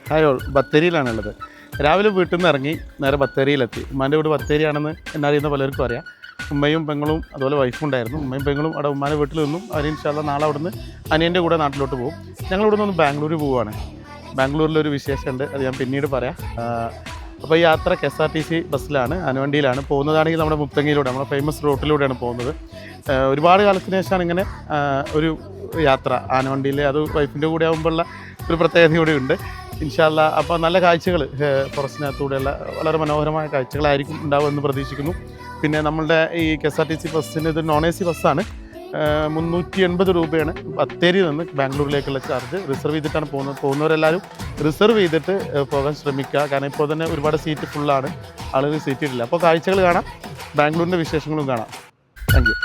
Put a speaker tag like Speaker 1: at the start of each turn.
Speaker 1: Hi all, ബത്തേരിയിലാണുള്ളത്. രാവിലെ വീട്ടിൽ നിന്ന് ഇറങ്ങി നേരെ ബത്തേരിയിലെത്തി. ഉമ്മാൻ്റെ വീട് ബത്തേരിയാണെന്ന് എന്നറിയുന്ന പലർക്കും അറിയാം. ഉമ്മയും പെങ്ങളും അതുപോലെ വൈഫും ഉണ്ടായിരുന്നു. ഉമ്മയും പെങ്ങളും അവിടെ ഉമ്മാൻ്റെ വീട്ടിൽ നിന്നും അവർ ഇൻഷാല്ലാ നാളെ അവിടുന്ന് അനിയൻ്റെ കൂടെ നാട്ടിലോട്ട് പോകും. ഞങ്ങൾ ഇവിടെ നിന്ന് ബാംഗ്ലൂർ പോവുകയാണ്. ബാംഗ്ലൂരിലൊരു വിശേഷമുണ്ട്, അത് ഞാൻ പിന്നീട് പറയാം. അപ്പോൾ ഈ യാത്ര KSRTC ബസ്സിലാണ്, ആനവണ്ടിയിലാണ് പോകുന്നതാണെങ്കിൽ നമ്മുടെ മുത്തങ്ങയിലൂടെ, നമ്മുടെ ഫേമസ് റൂട്ടിലൂടെയാണ് പോകുന്നത്. ഒരുപാട് കാലത്തിന് ശേഷമാണ് ഇങ്ങനെ ഒരു യാത്ര ആനവണ്ടിയിൽ, അത് വൈഫിൻ്റെ കൂടെ ആകുമ്പോഴുള്ള ഒരു പ്രത്യേകത കൂടെ ഉണ്ട് ഇൻഷാല്ലാ. അപ്പോൾ നല്ല കാഴ്ചകൾ ഫോറസ്റ്റിനകത്തൂടെയുള്ള വളരെ മനോഹരമായ കാഴ്ചകളായിരിക്കും ഉണ്ടാവുമെന്ന് പ്രതീക്ഷിക്കുന്നു. പിന്നെ നമ്മളുടെ ഈ KSRTC ബസ്സിന് ഇത് നോൺ AC ബസ്സാണ്. 380 രൂപയാണ് ബത്തേരിയിൽ നിന്ന് ബാംഗ്ലൂരിലേക്കുള്ള ചാർജ്. റിസർവ് ചെയ്തിട്ടാണ് പോകുന്നവരെല്ലാവരും റിസർവ് ചെയ്തിട്ട് പോകാൻ ശ്രമിക്കുക. കാരണം ഇപ്പോൾ തന്നെ ഒരുപാട് സീറ്റ് ഫുള്ളാണ്, ആളുകൾ സീറ്റ് ഇട്ടില്ല. അപ്പോൾ കാഴ്ചകൾ കാണാം, ബാംഗ്ലൂരിൻ്റെ വിശേഷങ്ങളും കാണാം. Thank you.